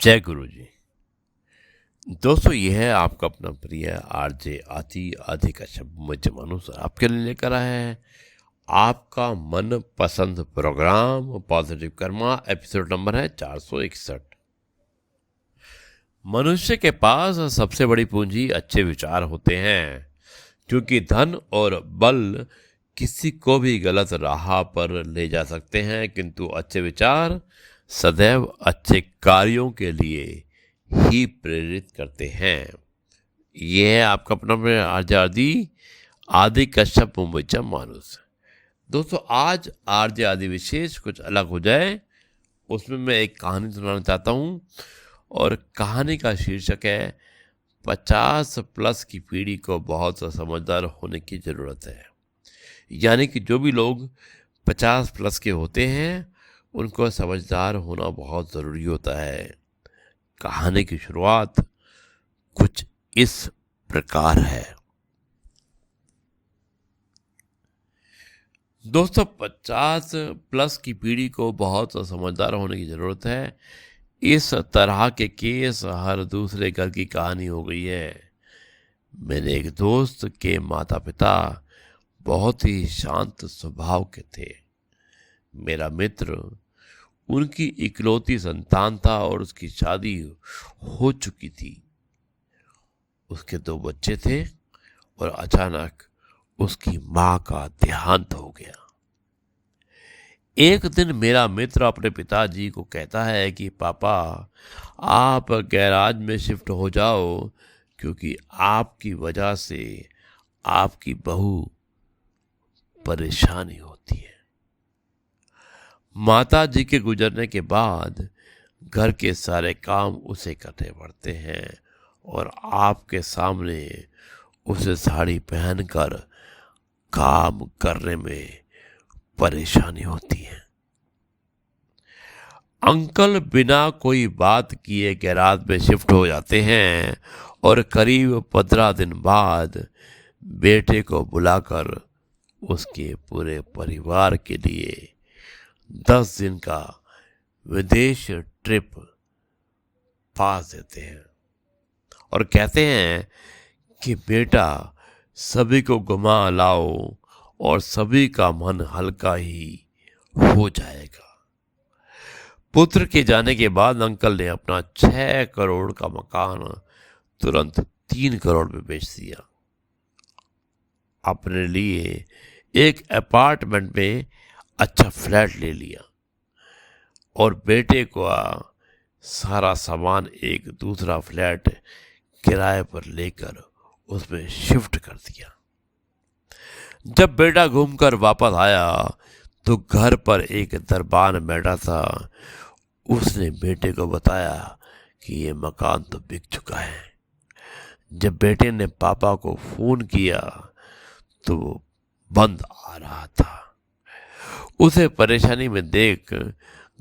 जय गुरु जी। दोस्तों, ये है आपका अपना प्रिय आरजे आदि का शब्द मुझे मनुष्य आपके लिए लेकर आया है आपका मन पसंद program positive Karma. Episode number है 461। मनुष्य के पास सबसे बड़ी पूंजी अच्छे विचार होते हैं, क्योंकि धन और बल किसी को भी गलत राह पर ले जा सकते हैं, किंतु अच्छे विचार सदैव अच्छे कार्यों के लिए ही प्रेरित करते हैं। ये है आपका अपना आरजे आदि कश्यप मुंबईचा मानुस। दोस्तों, आज आरजे आदि विशेष कुछ अलग हो जाए, उसमें मैं एक कहानी सुनाना चाहता हूँ। और कहानी का शीर्षक है 50 प्लस की पीढ़ी को बहुत समझदार होने की ज़रूरत है। यानी कि जो भी लोग 50 प्लस के होते हैं उनको समझदार होना बहुत ज़रूरी होता है। कहानी की शुरुआत कुछ इस प्रकार है। दोस्तों, 50 प्लस की पीढ़ी को बहुत समझदार होने की ज़रूरत है। इस तरह के केस हर दूसरे घर की कहानी हो गई है। मेरे एक दोस्त के माता पिता बहुत ही शांत स्वभाव के थे। मेरा मित्र उनकी इकलौती संतान था और उसकी शादी हो चुकी थी। उसके 2 बच्चे थे और अचानक उसकी माँ का देहांत हो गया। एक दिन मेरा मित्र अपने पिताजी को कहता है कि पापा, आप गैराज में शिफ्ट हो जाओ, क्योंकि आपकी वजह से आपकी बहू परेशानी होती है। माता जी के गुजरने के बाद घर के सारे काम उसे करने पड़ते हैं और आपके सामने उसे साड़ी पहनकर काम करने में परेशानी होती है। अंकल बिना कोई बात किए गैराज में शिफ्ट हो जाते हैं और करीब 15 दिन बाद बेटे को बुलाकर उसके पूरे परिवार के लिए 10 दिन का विदेश ट्रिप पास देते हैं और कहते हैं कि बेटा, सभी को घुमा लाओ और सभी का मन हल्का ही हो जाएगा। पुत्र के जाने के बाद अंकल ने अपना 6 करोड़ का मकान तुरंत 3 करोड़ में बेच दिया। अपने लिए एक अपार्टमेंट में अच्छा फ्लैट ले लिया और बेटे को सारा सामान एक दूसरा फ्लैट किराए पर लेकर उसमें शिफ्ट कर दिया। जब बेटा घूमकर वापस आया तो घर पर एक दरबान बैठा था। उसने बेटे को बताया कि ये मकान तो बिक चुका है। जब बेटे ने पापा को फोन किया तो वो बंद आ रहा था। उसे परेशानी में देख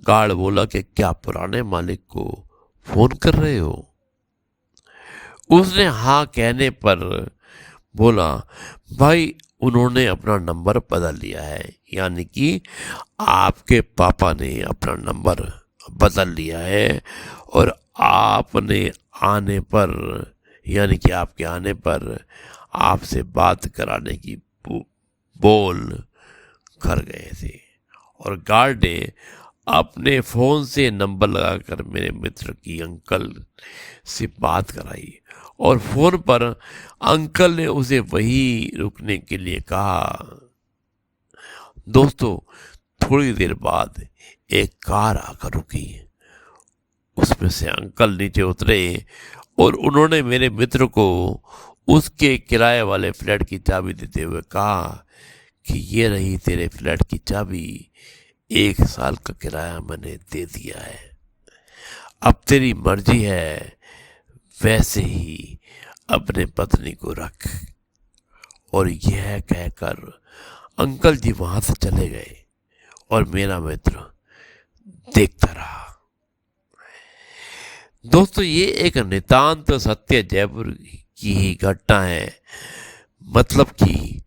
गार्ड बोला कि क्या पुराने मालिक को फोन कर रहे हो? उसने हाँ कहने पर बोला, भाई, उन्होंने अपना नंबर बदल लिया है। यानी कि आपके पापा ने अपना नंबर बदल लिया है और आपने आने पर, यानी कि आपके आने पर आपसे बात कराने की बोल कर गए थे। और गार्ड ने अपने फ़ोन से नंबर लगाकर मेरे मित्र की अंकल से बात कराई और फ़ोन पर अंकल ने उसे वहीं रुकने के लिए कहा। दोस्तों, थोड़ी देर बाद एक कार आकर रुकी। उसमें से अंकल नीचे उतरे और उन्होंने मेरे मित्र को उसके किराए वाले फ्लैट की चाबी देते हुए कहा कि ये रही तेरे फ्लैट की चाबी, 1 साल का किराया मैंने दे दिया है, अब तेरी मर्जी है, वैसे ही अपने पत्नी को रख। और यह कहकर अंकल जी वहां से चले गए और मेरा मित्र देखता रहा। दोस्तों, ये एक नितांत सत्य जयपुर की ही घटना है। मतलब कि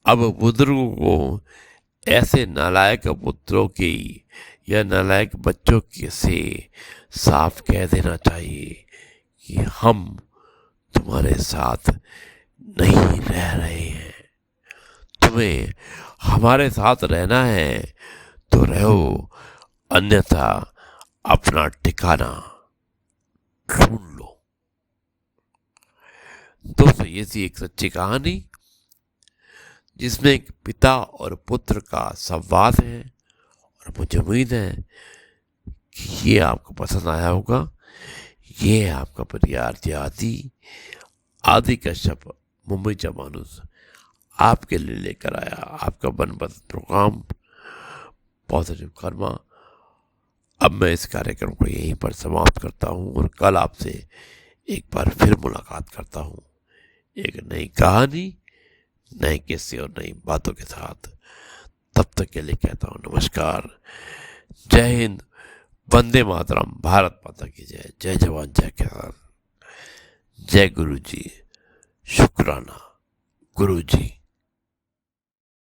अब बुजुर्गों को ऐसे नालायक पुत्रों की या नालायक बच्चों के से साफ कह देना चाहिए कि हम तुम्हारे साथ नहीं रह रहे हैं। तुम्हें हमारे साथ रहना है तो रहो, अन्यथा अपना ठिकाना ढूंढ लो। दोस्तों, ये थी एक सच्ची कहानी जिसमें एक पिता और पुत्र का संवाद है, और मुझे उम्मीद है कि ये आपको पसंद आया होगा। ये है आपका परियार आदि कश्यप, मुंबई चा मानुस, आपके लिए लेकर आया आपका मनपसंद प्रोग्राम पॉजिटिव कर्मा। अब मैं इस कार्यक्रम को यहीं पर समाप्त करता हूँ और कल आपसे एक बार फिर मुलाकात करता हूँ एक नई कहानी, नए किस्से और नई बातों के साथ। तब तक के लिए कहता हूँ नमस्कार, जय हिंद, वंदे मातरम, भारत माता की जय, जय जवान जय किसान, जय गुरु जी, शुक्राना गुरु जी।